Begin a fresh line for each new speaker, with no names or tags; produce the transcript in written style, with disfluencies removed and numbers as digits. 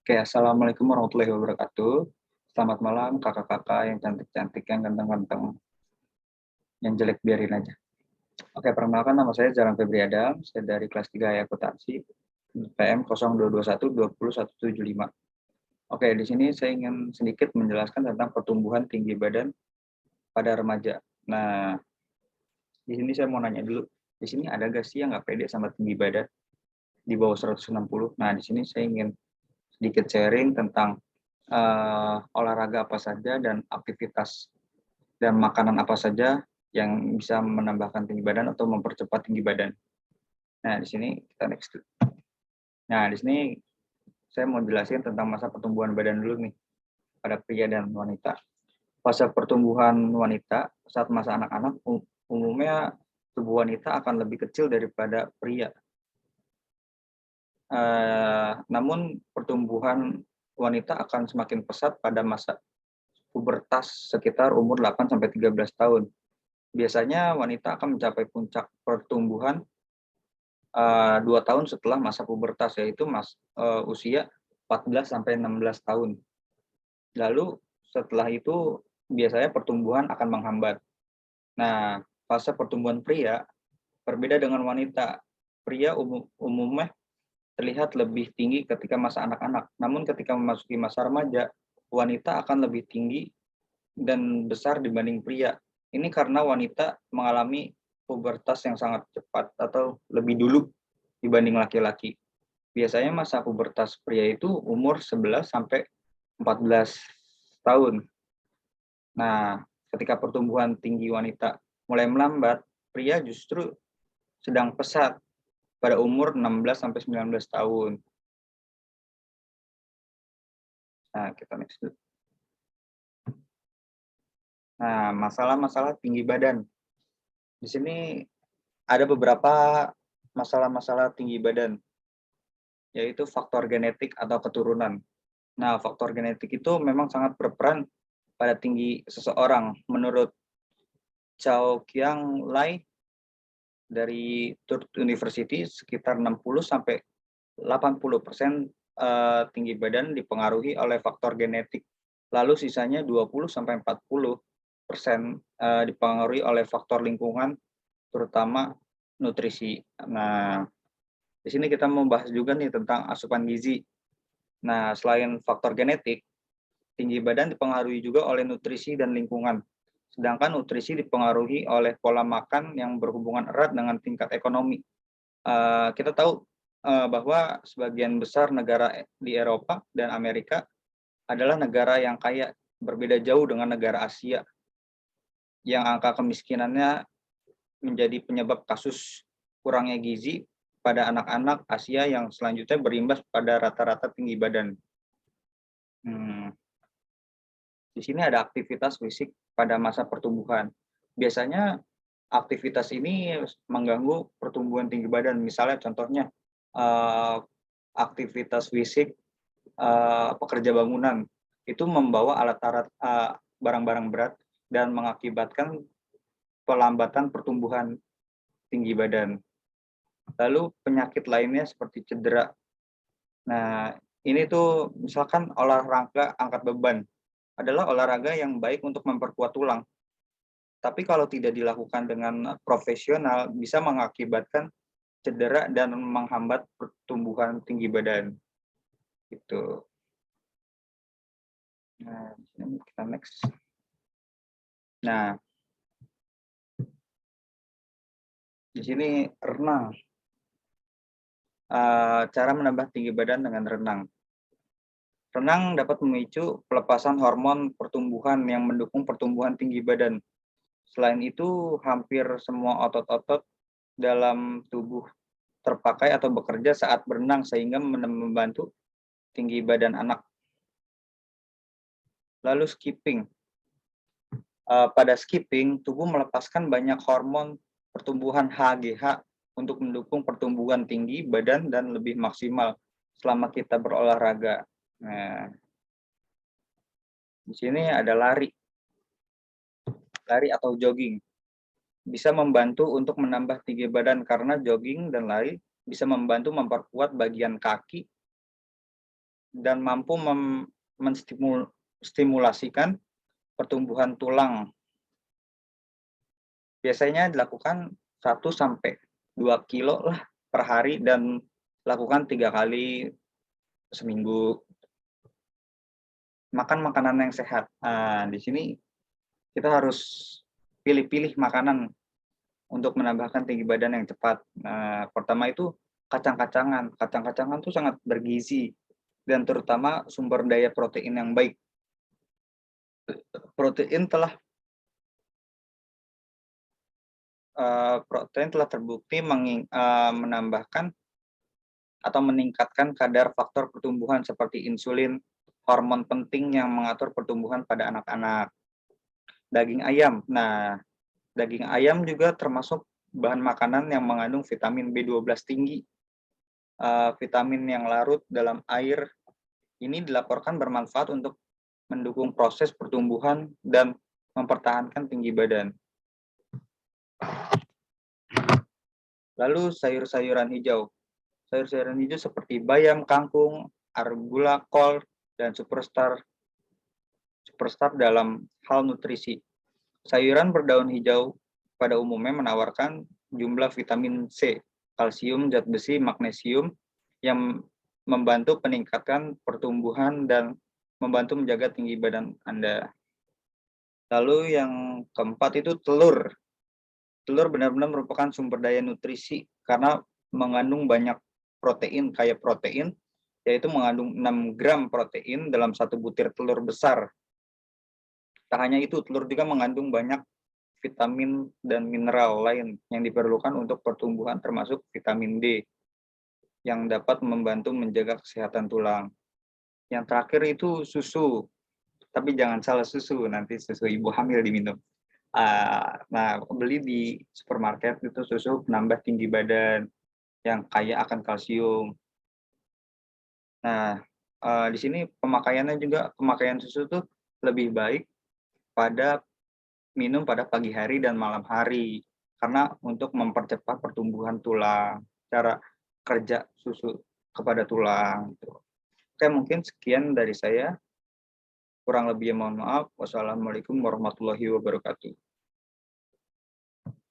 Oke, assalamualaikum warahmatullahi wabarakatuh. Selamat malam kakak-kakak yang cantik-cantik, yang ganteng-ganteng, yang jelek biarin aja. Oke, perkenalkan nama saya Jalan Febri Adam, saya dari kelas 3 akuntansi, PM 0221200175. Oke, di sini saya ingin sedikit menjelaskan tentang pertumbuhan tinggi badan pada remaja. Nah, di sini saya mau nanya dulu, di sini ada gak sih yang nggak pede sama tinggi badan di bawah 160? Nah, di sini saya ingin sedikit sharing tentang olahraga apa saja dan aktivitas dan makanan apa saja yang bisa menambahkan tinggi badan atau mempercepat tinggi badan. Nah, di sini kita next. Nah, di sini saya mau jelasin tentang masa pertumbuhan badan dulu nih pada pria dan wanita. Fase pertumbuhan wanita saat masa anak-anak umumnya tubuh wanita akan lebih kecil daripada pria. Namun pertumbuhan wanita akan semakin pesat pada masa pubertas sekitar umur 8-13 tahun. Biasanya wanita akan mencapai puncak pertumbuhan 2 tahun setelah masa pubertas, yaitu usia 14-16 tahun. Lalu setelah itu biasanya pertumbuhan akan menghambat. Nah, fase pertumbuhan pria berbeda dengan wanita. Pria umumnya terlihat lebih tinggi ketika masa anak-anak. Namun ketika memasuki masa remaja, wanita akan lebih tinggi dan besar dibanding pria. Ini karena wanita mengalami pubertas yang sangat cepat atau lebih dulu dibanding laki-laki. Biasanya masa pubertas pria itu umur 11 sampai 14 tahun. Nah, ketika pertumbuhan tinggi wanita mulai melambat, pria justru sedang pesat pada umur 16 sampai 19 tahun. Nah, kita next dulu. Nah, masalah-masalah tinggi badan. Di sini ada beberapa masalah-masalah tinggi badan, yaitu faktor genetik atau keturunan. Nah, faktor genetik itu memang sangat berperan pada tinggi seseorang. Menurut Chow Kiang Lai dari Tufts University, sekitar 60-80% tinggi badan dipengaruhi oleh faktor genetik. Lalu sisanya 20-40% dipengaruhi oleh faktor lingkungan, terutama nutrisi. Nah, di sini kita membahas juga nih tentang asupan gizi. Nah, selain faktor genetik, tinggi badan dipengaruhi juga oleh nutrisi dan lingkungan. Sedangkan nutrisi dipengaruhi oleh pola makan yang berhubungan erat dengan tingkat ekonomi. Kita tahu bahwa sebagian besar negara di Eropa dan Amerika adalah negara yang kaya, berbeda jauh dengan negara Asia yang angka kemiskinannya menjadi penyebab kasus kurangnya gizi pada anak-anak Asia yang selanjutnya berimbas pada rata-rata tinggi badan. Di sini ada aktivitas fisik pada masa pertumbuhan. Biasanya aktivitas ini mengganggu pertumbuhan tinggi badan. Misalnya contohnya aktivitas fisik pekerja bangunan itu membawa alat-alat barang-barang berat dan mengakibatkan pelambatan pertumbuhan tinggi badan. Lalu penyakit lainnya seperti cedera. Nah, ini tuh misalkan olahraga angkat beban adalah olahraga yang baik untuk memperkuat tulang. Tapi kalau tidak dilakukan dengan profesional bisa mengakibatkan cedera dan menghambat pertumbuhan tinggi badan. Gitu. Nah, kita next. Nah, di sini renang. Cara menambah tinggi badan dengan renang. Renang dapat memicu pelepasan hormon pertumbuhan yang mendukung pertumbuhan tinggi badan. Selain itu, hampir semua otot-otot dalam tubuh terpakai atau bekerja saat berenang sehingga membantu tinggi badan anak. Lalu skipping. Pada skipping, tubuh melepaskan banyak hormon pertumbuhan HGH untuk mendukung pertumbuhan tinggi badan dan lebih maksimal selama kita berolahraga. Nah, di sini ada lari atau jogging. Bisa membantu untuk menambah tinggi badan karena jogging dan lari bisa membantu memperkuat bagian kaki dan mampu menstimulasikan pertumbuhan tulang. Biasanya dilakukan 1 sampai 2 kilo lah per hari dan lakukan 3 kali seminggu. Makan makanan yang sehat. Nah, di sini kita harus pilih-pilih makanan untuk menambahkan tinggi badan yang cepat. Nah, pertama itu kacang-kacangan. Kacang-kacangan itu sangat bergizi dan terutama sumber daya protein yang baik. Protein telah terbukti menambahkan atau meningkatkan kadar faktor pertumbuhan seperti insulin, hormon penting yang mengatur pertumbuhan pada anak-anak. Daging ayam. Nah, daging ayam juga termasuk bahan makanan yang mengandung vitamin B12 tinggi. Vitamin yang larut dalam air ini dilaporkan bermanfaat untuk mendukung proses pertumbuhan dan mempertahankan tinggi badan. Lalu sayur-sayuran hijau. Sayur-sayuran hijau seperti bayam, kangkung, arugula, kol, dan superstar dalam hal nutrisi. Sayuran berdaun hijau pada umumnya menawarkan jumlah vitamin C, kalsium, zat besi, magnesium yang membantu peningkatan pertumbuhan dan membantu menjaga tinggi badan Anda. Lalu yang keempat itu telur. Telur benar-benar merupakan sumber daya nutrisi karena mengandung banyak protein, kaya protein, yaitu mengandung 6 gram protein dalam 1 butir telur besar. Tak hanya itu, telur juga mengandung banyak vitamin dan mineral lain yang diperlukan untuk pertumbuhan termasuk vitamin D yang dapat membantu menjaga kesehatan tulang. Yang terakhir itu susu, tapi jangan salah susu, nanti susu ibu hamil diminum. Nah, beli di supermarket itu susu penambah tinggi badan yang kaya akan kalsium. Nah, di sini pemakaian susu tuh lebih baik pada minum pada pagi hari dan malam hari, karena untuk mempercepat pertumbuhan tulang, cara kerja susu kepada tulang, gitu. Oke, mungkin sekian dari saya, kurang lebihnya mohon maaf. Wassalamualaikum warahmatullahi wabarakatuh.